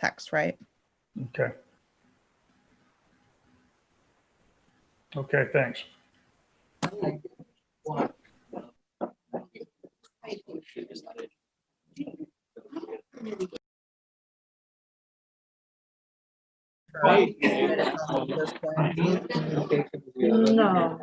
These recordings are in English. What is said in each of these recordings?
text, right? Okay. Okay, thanks. No.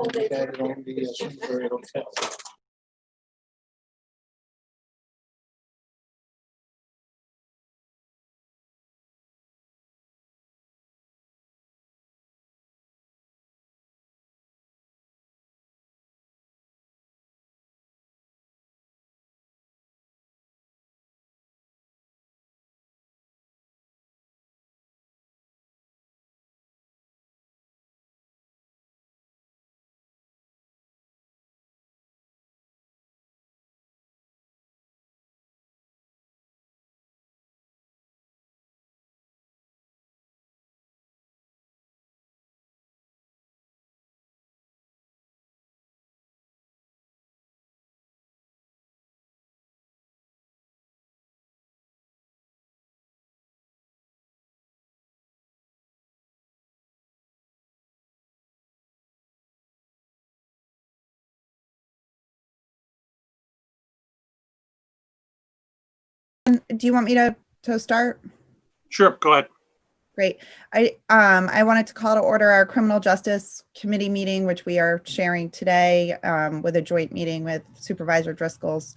Do you want me to start? Sure, go ahead. Great. I wanted to call to order our Criminal Justice Committee meeting, which we are sharing today with a joint meeting with Supervisor Driscoll's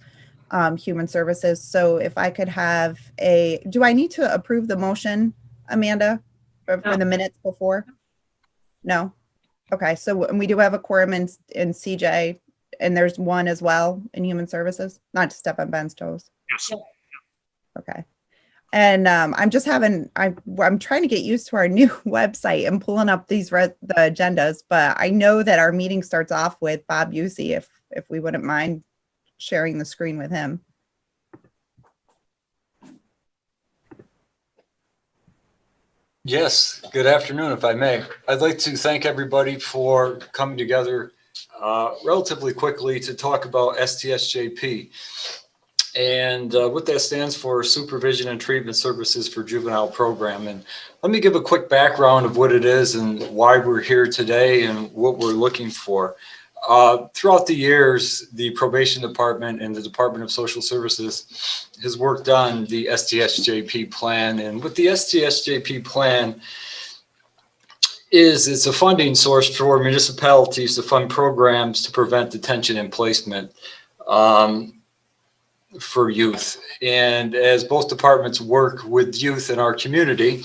Human Services. So if I could have do I need to approve the motion, Amanda, for the minutes before? No? Okay, so we do have a quorum in CJ, and there's one as well in Human Services, not to step on Ben's toes. Yes. Okay. And I'm just I'm trying to get used to our new website and pulling up the agendas, but I know that our meeting starts off with Bob Busey, if we wouldn't mind sharing the screen with him. Yes, good afternoon, if I may. I'd like to thank everybody for coming together relatively quickly to talk about STSJP. And what that stands for, Supervision and Treatment Services for Juvenile Program. And let me give a quick background of what it is and why we're here today and what we're looking for. Throughout the years, the Probation Department and the Department of Social Services has worked on the STSJP plan. And what the STSJP plan is, it's a funding source for municipalities to fund programs to prevent detention and placement for youth. And as both departments work with youth in our community,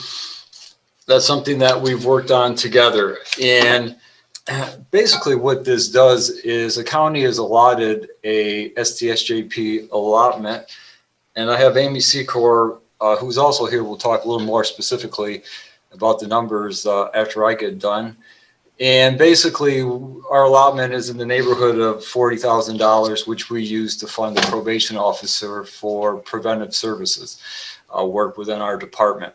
that's something that we've worked on together. And basically what this does is a county has allotted a STSJP allotment, and I have Amy Secor, who's also here, will talk a little more specifically about the numbers after I get done. And basically our allotment is in the neighborhood of $40,000, which we use to fund the probation officer for preventive services work within our department.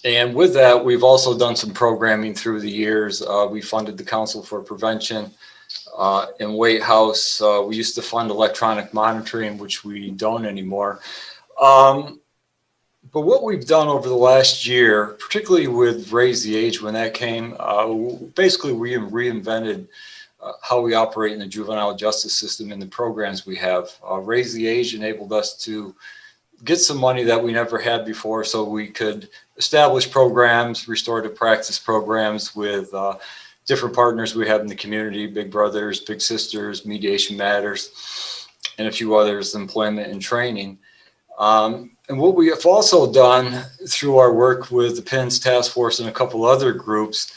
And with that, we've also done some programming through the years. We funded the Council for Prevention in White House. We used to fund electronic monitoring, which we don't anymore. But what we've done over the last year, particularly with Raise the Age when that came, basically we reinvented how we operate in the juvenile justice system and the programs we have. Raise the Age enabled us to get some money that we never had before, so we could establish programs, restorative practice programs with different partners we have in the community, Big Brothers, Big Sisters, Mediation Matters, and a few others, employment and training. And what we have also done through our work with the PINS Task Force and a couple other groups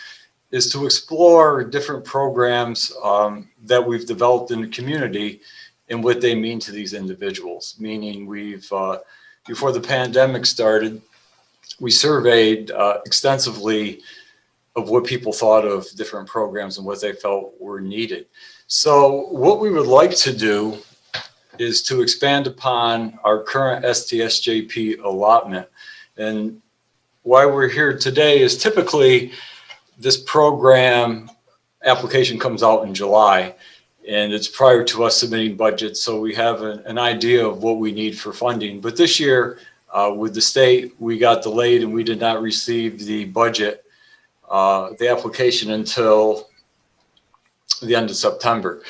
is to explore different programs that we've developed in the community and what they mean to these individuals. Meaning we've, before the pandemic started, we surveyed extensively of what people thought of different programs and what they felt were needed. So what we would like to do is to expand upon our current STSJP allotment. And why we're here today is typically this program application comes out in July, and it's prior to us submitting budgets, so we have an idea of what we need for funding. But this year, With the state, we got delayed and we did not receive the budget, the application until the end of September.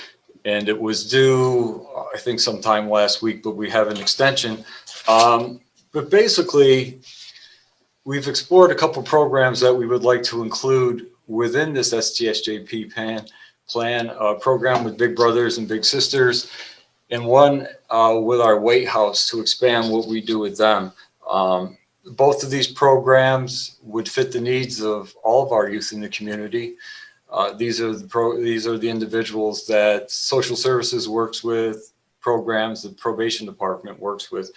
And it was due, I think, sometime last week, but we have an extension. But basically, we've explored a couple programs that we would like to include within this STSJP plan, a program with Big Brothers and Big Sisters, and one with our White House to expand what we do with them. Both of these programs would fit the needs of all of our youth in the community. These are the individuals that social services works with, programs the probation department works with.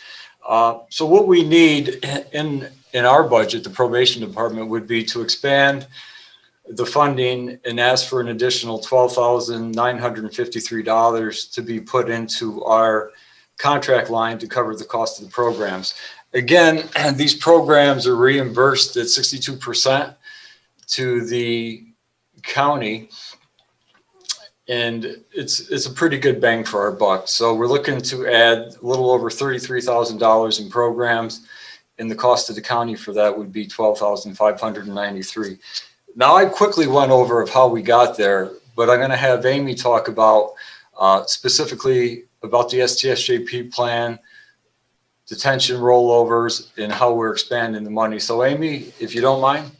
So what we need in our budget, the probation department, would be to expand the funding and ask for an additional $12,953 to be put into our contract line to cover the cost of the programs. Again, these programs are reimbursed at 62% to the county, and it's a pretty good bang for our buck. So we're looking to add a little over $33,000 in programs, and the cost of the county for that would be $12,593. Now, I quickly went over of how we got there, but I'm going to have Amy talk about specifically about the STSJP plan, detention rollovers, and how we're expanding the money. So Amy, if you don't mind.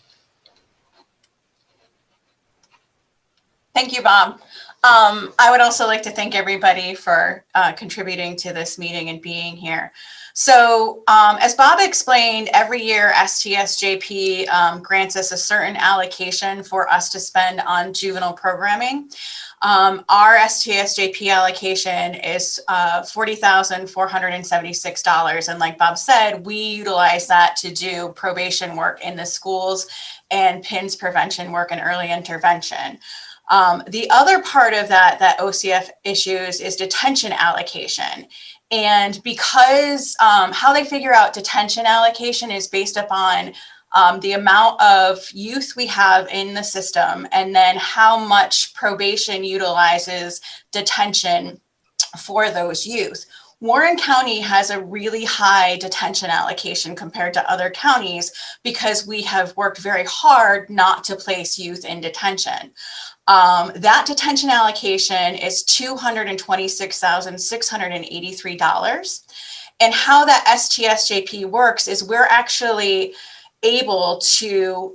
Thank you, Bob. I would also like to thank everybody for contributing to this meeting and being here. So as Bob explained, every year STSJP grants us a certain allocation for us to spend on juvenile programming. Our STSJP allocation is $40,476. And like Bob said, we utilize that to do probation work in the schools and PINS prevention work and early intervention. The other part of that OCF issues is detention allocation. And because how they figure out detention allocation is based upon the amount of youth we have in the system, and then how much probation utilizes detention for those youth. Warren County has a really high detention allocation compared to other counties because we have worked very hard not to place youth in detention. That detention allocation is $226,683. And how that STSJP works is we're actually able to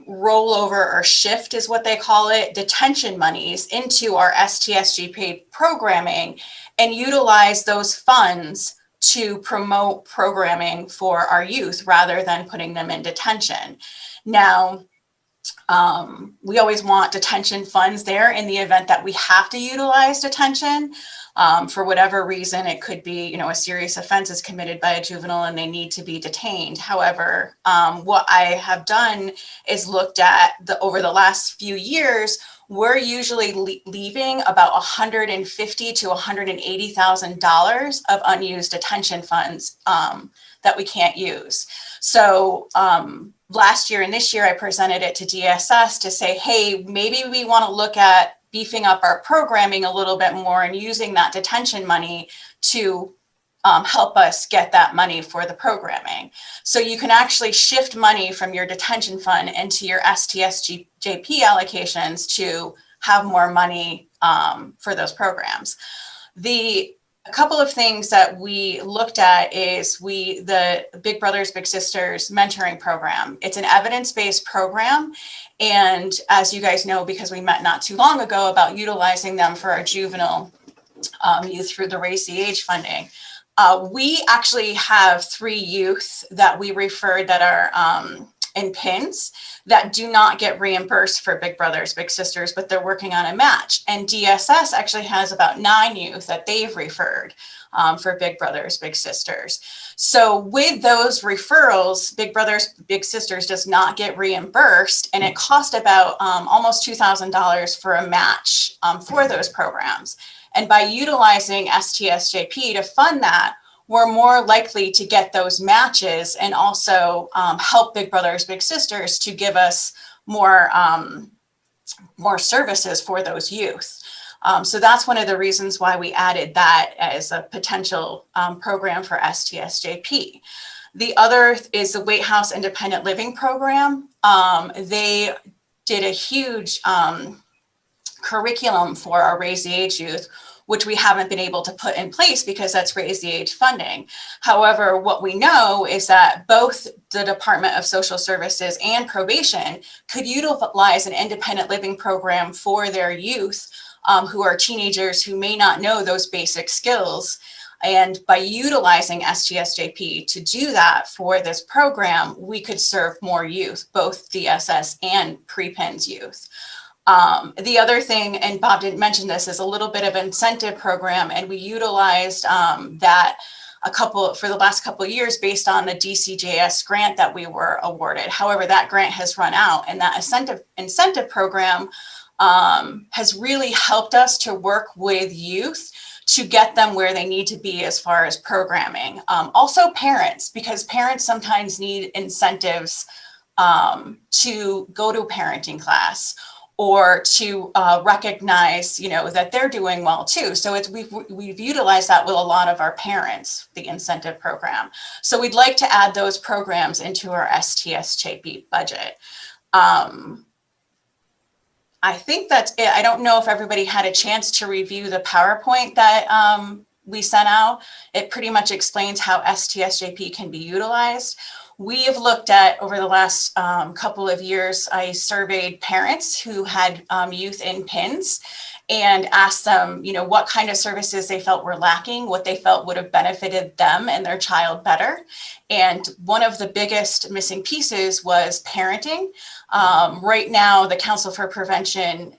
roll over or shift, is what they call it, detention monies into our STSJP programming and utilize those funds to promote programming for our youth rather than putting them in detention. Now, we always want detention funds there in the event that we have to utilize detention. For whatever reason, it could be, a serious offense is committed by a juvenile and they need to be detained. However, what I have done is looked at over the last few years, we're usually leaving about $150,000 to $180,000 of unused detention funds that we can't use. So last year and this year, I presented it to DSS to say, hey, maybe we want to look at beefing up our programming a little bit more and using that detention money to help us get that money for the programming. So you can actually shift money from your detention fund into your STSJP allocations to have more money for those programs. A couple of things that we looked at is the Big Brothers Big Sisters mentoring program. It's an evidence-based program. And as you guys know, because we met not too long ago about utilizing them for our juvenile youth through the Raise the Age funding, we actually have 3 youth that we referred that are in PINS that do not get reimbursed for Big Brothers Big Sisters, but they're working on a match. And DSS actually has about 9 youth that they've referred for Big Brothers Big Sisters. So with those referrals, Big Brothers Big Sisters does not get reimbursed, and it cost about almost $2,000 for a match for those programs. And by utilizing STSJP to fund that, we're more likely to get those matches and also help Big Brothers Big Sisters to give us more services for those youth. So that's one of the reasons why we added that as a potential program for STSJP. The other is the White House Independent Living Program. They did a huge curriculum for our Raise the Age youth, which we haven't been able to put in place because that's Raise the Age funding. However, what we know is that both the Department of Social Services and probation could utilize an independent living program for their youth who are teenagers who may not know those basic skills. And by utilizing STSJP to do that for this program, we could serve more youth, both DSS and pre-PINS youth. The other thing, and Bob didn't mention this, is a little bit of incentive program, and we utilized that for the last couple of years based on the DCJS grant that we were awarded. However, that grant has run out, and that incentive program has really helped us to work with youth to get them where they need to be as far as programming. Also parents, because parents sometimes need incentives to go to a parenting class or to recognize, that they're doing well too. So we've utilized that with a lot of our parents, the incentive program. So we'd like to add those programs into our STSJP budget. I think that's it. I don't know if everybody had a chance to review the PowerPoint that we sent out. It pretty much explains how STSJP can be utilized. We have looked at, over the last couple of years, I surveyed parents who had youth in PINS and asked them, what kind of services they felt were lacking, what they felt would have benefited them and their child better. And one of the biggest missing pieces was parenting. Right now, the Council for Prevention,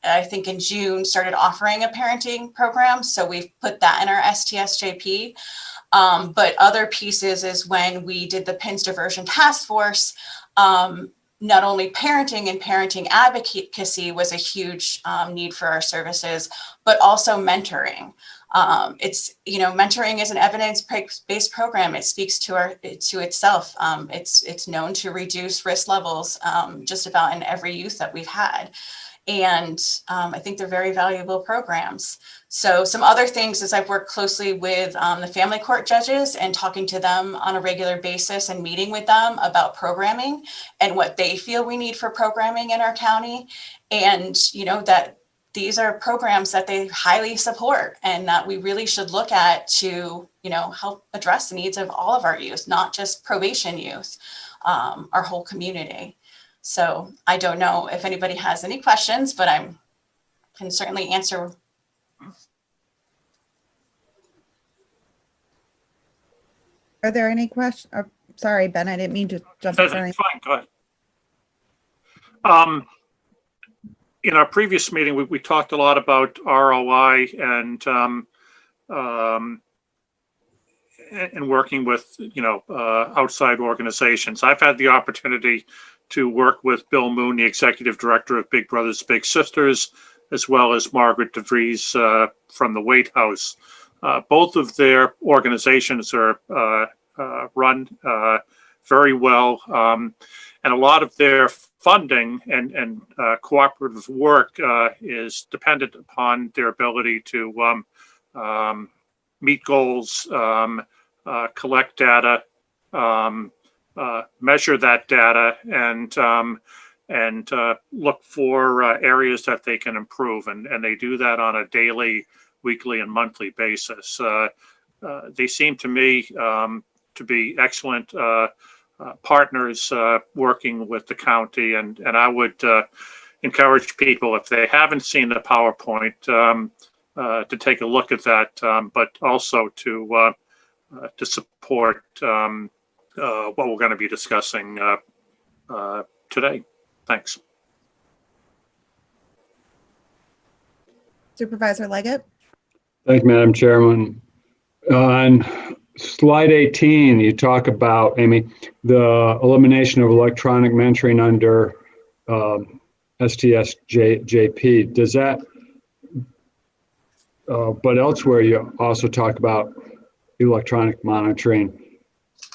I think in June, started offering a parenting program. So we've put that in our STSJP. But other pieces is when we did the PINS Diversion Task Force, not only parenting and parenting advocacy was a huge need for our services, but also mentoring. Mentoring is an evidence-based program. It speaks to itself. It's known to reduce risk levels just about in every youth that we've had. And I think they're very valuable programs. So some other things is I've worked closely with the family court judges and talking to them on a regular basis and meeting with them about programming and what they feel we need for programming in our county. And, that these are programs that they highly support and that we really should look at to, help address the needs of all of our youth, not just probation youth, our whole community. So I don't know if anybody has any questions, but I can certainly answer. Are there any questions? Sorry, Ben, I didn't mean to jump in. Fine, go ahead. In our previous meeting, we talked a lot about ROI and working with, outside organizations. I've had the opportunity to work with Bill Moon, the executive director of Big Brothers Big Sisters, as well as Margaret DeVries from the White House. Both of their organizations are run very well, and a lot of their funding and cooperative work is dependent upon their ability to meet goals, collect data, measure that data, and look for areas that they can improve. And they do that on a daily, weekly, and monthly basis. They seem to me to be excellent partners working with the county. And I would encourage people, if they haven't seen the PowerPoint, to take a look at that, but also to support what we're going to be discussing today. Thanks. Supervisor Leggett. Thank you, Madam Chairman. On slide 18, you talk about, Amy, the elimination of electronic mentoring under STSJP. Does that, but elsewhere you also talk about electronic monitoring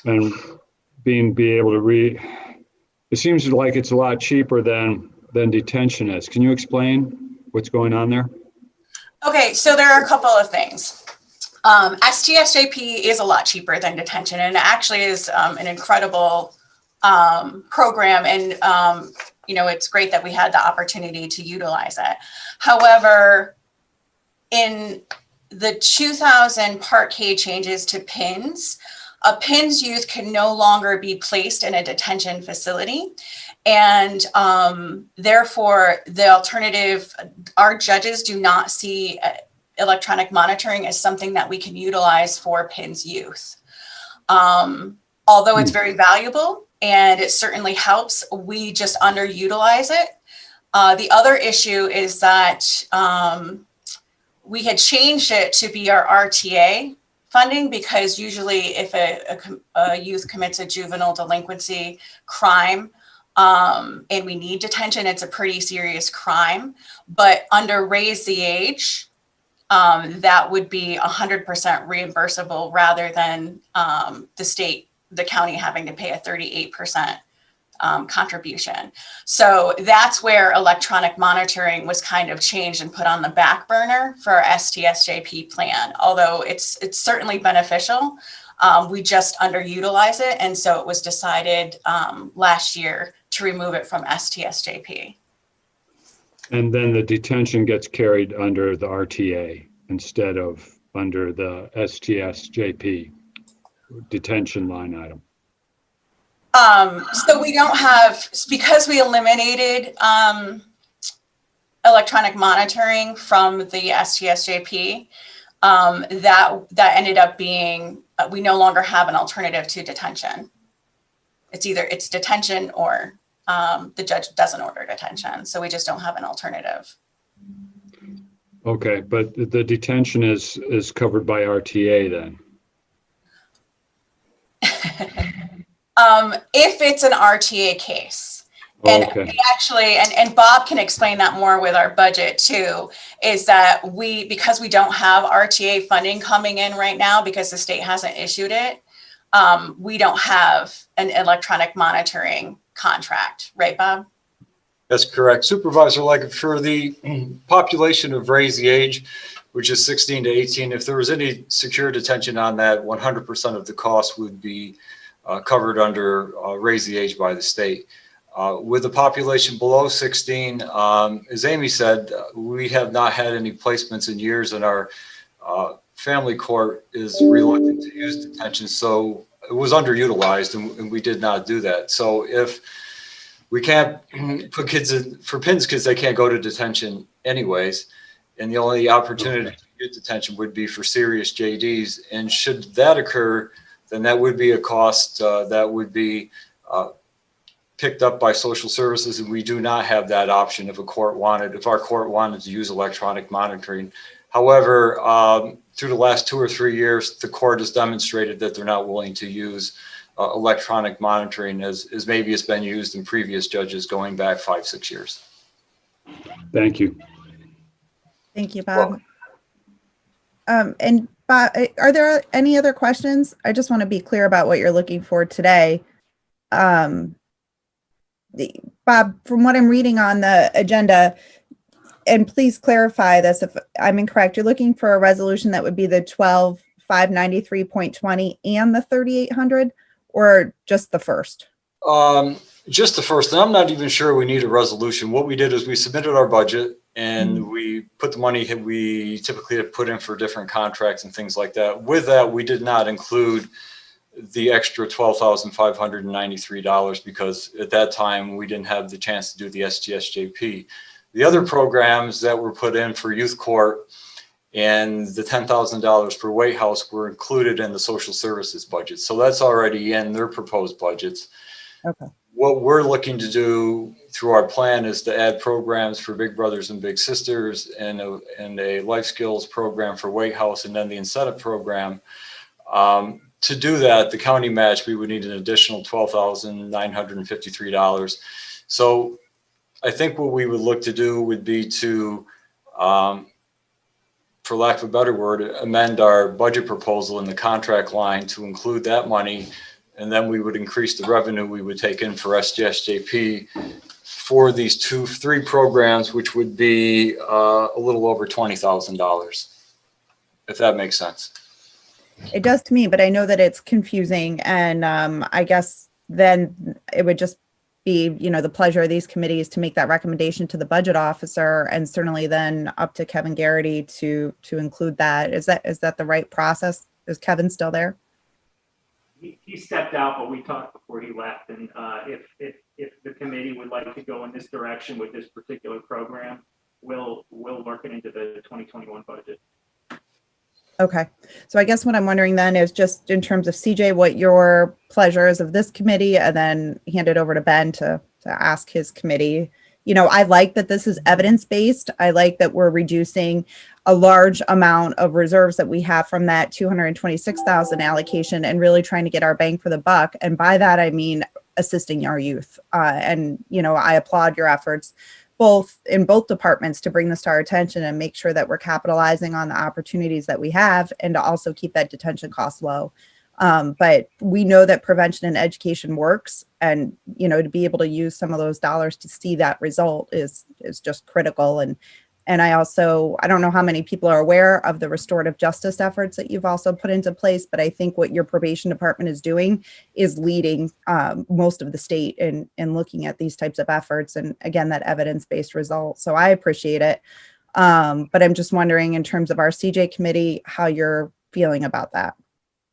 and be able to it seems like it's a lot cheaper than detention is. Can you explain what's going on there? Okay, so there are a couple of things. STSJP is a lot cheaper than detention, and it actually is an incredible program, and it's great that we had the opportunity to utilize it. However, in the 2000 Part K changes to PINS, a PINS youth can no longer be placed in a detention facility. And therefore, the alternative, our judges do not see electronic monitoring as something that we can utilize for PINS youth. Although it's very valuable and it certainly helps, we just underutilize it. The other issue is that we had changed it to be our RTA funding, because usually if a youth commits a juvenile delinquency crime and we need detention, it's a pretty serious crime. But under Raise the Age, that would be 100% reimbursable rather than the county having to pay a 38% contribution. So that's where electronic monitoring was kind of changed and put on the back burner for our STSJP plan. Although it's certainly beneficial, we just underutilize it. And so it was decided last year to remove it from STSJP. And then the detention gets carried under the RTA instead of under the STSJP detention line item. So we don't have, because we eliminated electronic monitoring from the STSJP, that ended up being, we no longer have an alternative to detention. It's detention or the judge doesn't order detention. So we just don't have an alternative. Okay, but the detention is covered by RTA then? If it's an RTA case. And okay. Actually, and Bob can explain that more with our budget too, is that because we don't have RTA funding coming in right now because the state hasn't issued it, we don't have an electronic monitoring contract, right, Bob? That's correct. Supervisor, like for the population of Raise the Age, which is 16 to 18, if there was any secure detention on that, 100% of the cost would be covered under Raise the Age by the state. With the population below 16, as Amy said, we have not had any placements in years, and our family court is reluctant to use detention. So it was underutilized, and we did not do that. So if we can't put kids in, for PINS kids, they can't go to detention anyways. And the only opportunity to get detention would be for serious JDs. And should that occur, then that would be a cost that would be picked up by social services. And we do not have that option if our court wanted to use electronic monitoring. However, through the last 2 or 3 years, the court has demonstrated that they're not willing to use electronic monitoring as maybe it's been used in previous judges going back 5-6 years. Thank you. Thank you, Bob. And Bob, are there any other questions? I just want to be clear about what you're looking for today. Bob, from what I'm reading on the agenda, and please clarify this if I'm incorrect, you're looking for a resolution that would be the 12,593.20 and the 3,800, or just the first? Just the first. And I'm not even sure we need a resolution. What we did is we submitted our budget and we put the money we typically put in for different contracts and things like that. With that, we did not include the extra $12,593 because at that time we didn't have the chance to do the STSJP. The other programs that were put in for youth court and the $10,000 for White House were included in the social services budget. So that's already in their proposed budgets. Okay. What we're looking to do through our plan is to add programs for Big Brothers and Big Sisters and a life skills program for White House, and then the incentive program. To do that, the county match, we would need an additional $12,953. So I think what we would look to do would be to, for lack of a better word, amend our budget proposal in the contract line to include that money. And then we would increase the revenue we would take in for STSJP for these 3 programs, which would be a little over $20,000, if that makes sense. It does to me, but I know that it's confusing, and I guess then it would just be, the pleasure of these committees to make that recommendation to the budget officer, and certainly then up to Kevin Garrity to include that. Is that the right process? Is Kevin still there? He stepped out, but we talked before he left, and if the committee would like to go in this direction with this particular program, we'll work it into the 2021 budget. Okay. So I guess what I'm wondering then is just in terms of CJ, what your pleasure is of this committee, and then hand it over to Ben to ask his committee. I like that this is evidence-based. I like that we're reducing a large amount of reserves that we have from that 226,000 allocation and really trying to get our bang for the buck. And by that, I mean assisting our youth. And I applaud your efforts in both departments to bring this to our attention and make sure that we're capitalizing on the opportunities that we have, and to also keep that detention cost low. But we know that prevention and education works, and to be able to use some of those dollars to see that result is just critical. And I don't know how many people are aware of the restorative justice efforts that you've also put into place, but I think what your probation department is doing is leading most of the state in looking at these types of efforts, and again, that evidence-based result. So I appreciate it. But I'm just wondering, in terms of our CJ committee, how you're feeling about that.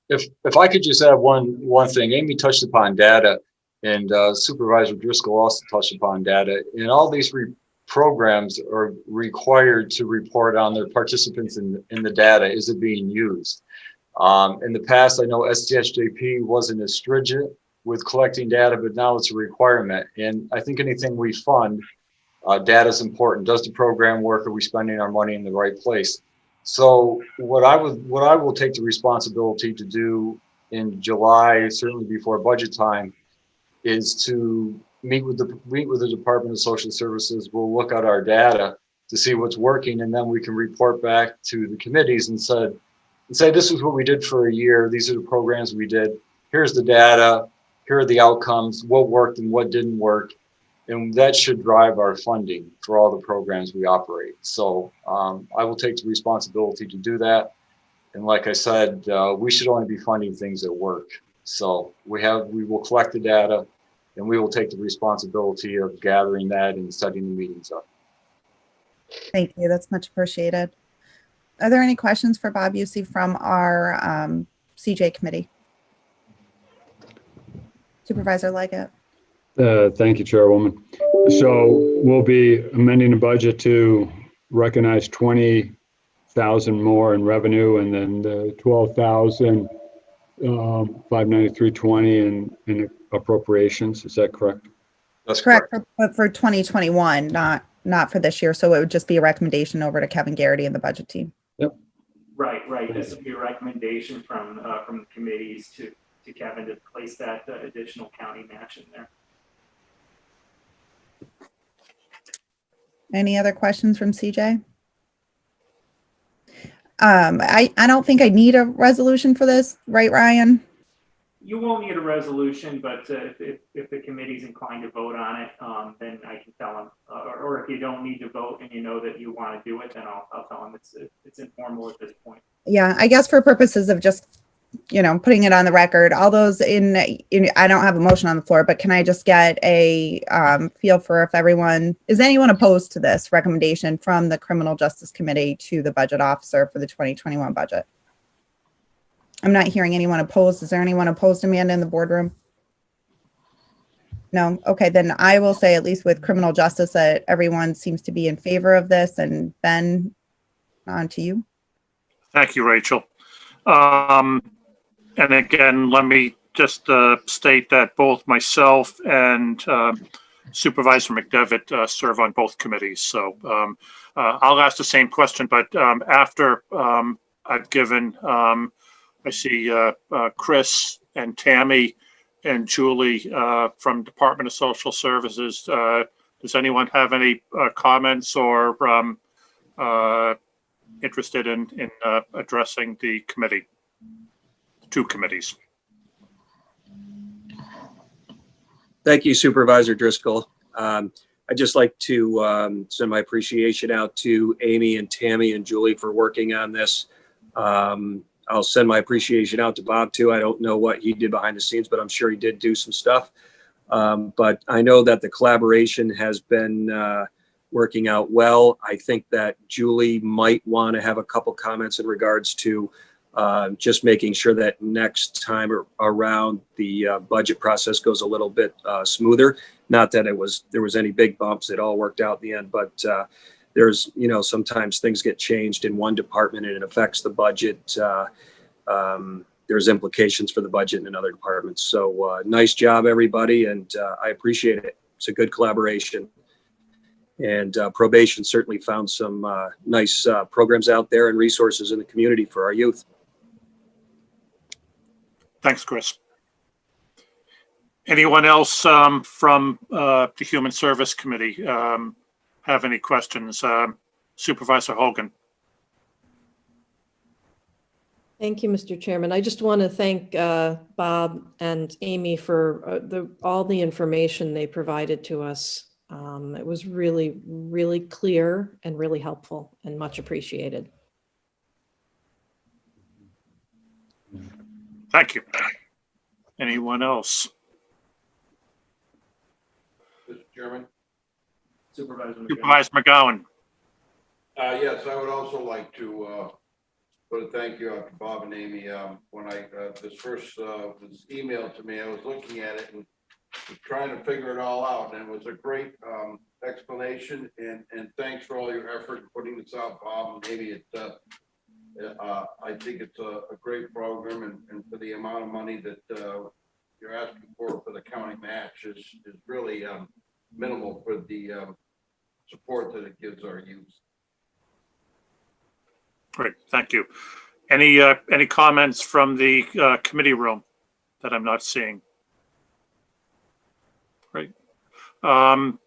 If I could just add one thing, Amy touched upon data, and Supervisor Driscoll also touched upon data. And all these programs are required to report on their participants in the data. Is it being used? In the past, I know STSJP wasn't as stringent with collecting data, but now it's a requirement. And I think anything we fund, data is important. Does the program work? Are we spending our money in the right place? So what I will take the responsibility to do in July, certainly before budget time, is to meet with the Department of Social Services. We'll look at our data to see what's working, and then we can report back to the committees and say this is what we did for a year. These are the programs we did. Here's the data. Here are the outcomes. What worked and what didn't work. And that should drive our funding for all the programs we operate. So I will take the responsibility to do that. And like I said, we should only be funding things that work. So we will collect the data, and we will take the responsibility of gathering that and setting the meetings up. Thank you. That's much appreciated. Are there any questions for Bob Busey from our CJ committee? Supervisor Leggett. Thank you, Chairwoman. So we'll be amending the budget to recognize 20,000 more in revenue, and then the 12,593.20 in appropriations. Is that correct? That's Correct. But for 2021, not for this year. So it would just be a recommendation over to Kevin Garrity and the budget team. Yep. Right. This would be a recommendation from the committees to Kevin to place that additional county match in there. Any other questions from CJ? I don't think I need a resolution for this, right, Ryan? You won't need a resolution, but if the committee's inclined to vote on it, then I can tell them. Or if you don't need to vote and you know that you want to do it, then I'll tell them it's informal at this point. Yeah, I guess for purposes of just putting it on the record, all those in I don't have a motion on the floor, but can I just get a feel for if is anyone opposed to this recommendation from the Criminal Justice Committee to the budget officer for the 2021 budget? I'm not hearing anyone opposed. Is there anyone opposed, Amanda, in the boardroom? No? Okay, then I will say, at least with criminal justice, that everyone seems to be in favor of this. And Ben, on to you. Thank you, Rachel. And again, let me just state that both myself and Supervisor McDevitt serve on both committees. So I'll ask the same question, but after I've given, I see Chris and Tammy and Julie from Department of Social Services. Does anyone have any comments or interested in addressing the committee? Two committees. Thank you, Supervisor Driscoll. I'd just like to send my appreciation out to Amy and Tammy and Julie for working on this. I'll send my appreciation out to Bob too. I don't know what he did behind the scenes, but I'm sure he did do some stuff. But I know that the collaboration has been working out well. I think that Julie might want to have a couple comments in regards to just making sure that next time around the budget process goes a little bit smoother. Not that there was any big bumps. It all worked out in the end, but there's, sometimes things get changed in one department and it affects the budget. There's implications for the budget in another department. So nice job, everybody. And I appreciate it. It's a good collaboration. And probation certainly found some nice programs out there and resources in the community for our youth. Thanks, Chris. Anyone else from the Human Service Committee have any questions? Supervisor Hogan. Thank you, Mr. Chairman. I just want to thank Bob and Amy for all the information they provided to us. It was really, really clear and really helpful and much appreciated. Thank you. Anyone else? Mr. Chairman? Supervisor McGowan. Yes, I would also like to put a thank you out to Bob and Amy. When this first was emailed to me, I was looking at it and was trying to figure it all out. And it was a great explanation. And thanks for all your effort in putting this out, Bob and Amy. I think it's a great program, and for the amount of money that you're asking for the county match is really minimal for the support that it gives our youth. Great, thank you. Any comments from the committee room that I'm not seeing? Great. How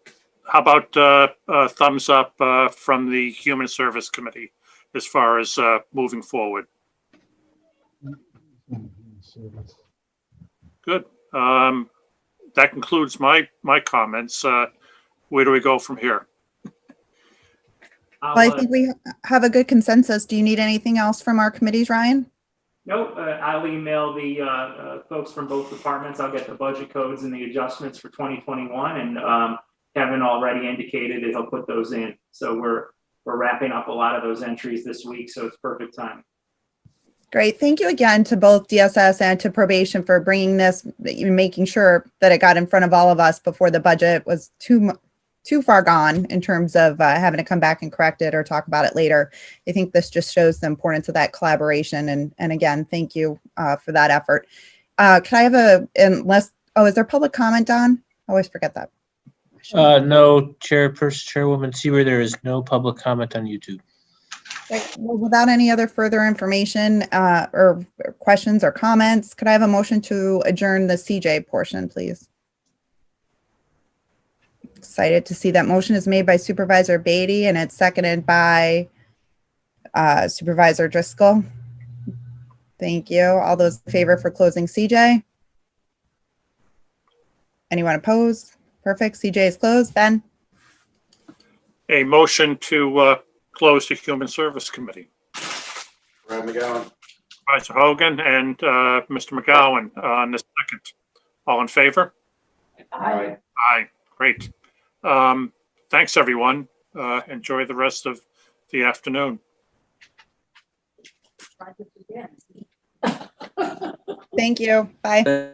about a thumbs up from the Human Service Committee as far as moving forward? Good. That concludes my comments. Where do we go from here? Well, I think we have a good consensus. Do you need anything else from our committees, Ryan? Nope, I'll email the folks from both departments. I'll get the budget codes and the adjustments for 2021, and Kevin already indicated that he'll put those in. So we're wrapping up a lot of those entries this week, so it's perfect time. Great. Thank you again to both DSS and to probation for bringing this, making sure that it got in front of all of us before the budget was too far gone in terms of having to come back and correct it or talk about it later. I think this just shows the importance of that collaboration. And again, thank you for that effort. Can I have is there public comment, Don? I always forget that. No, Chairwoman Seaver, there is no public comment on YouTube. Great. Well, without any other further information or questions or comments, could I have a motion to adjourn the CJ portion, please? Excited to see that motion is made by Supervisor Beatty and it's seconded by Supervisor Driscoll. Thank you. All those in favor for closing CJ? Anyone opposed? Perfect. CJ is closed. Ben? A motion to close the Human Service Committee. Brad McGowan. Supervisor Hogan and Mr. McGowan on the second. All in favor? Aye. Aye. Great. Thanks, everyone. Enjoy the rest of the afternoon. Thank you. Bye.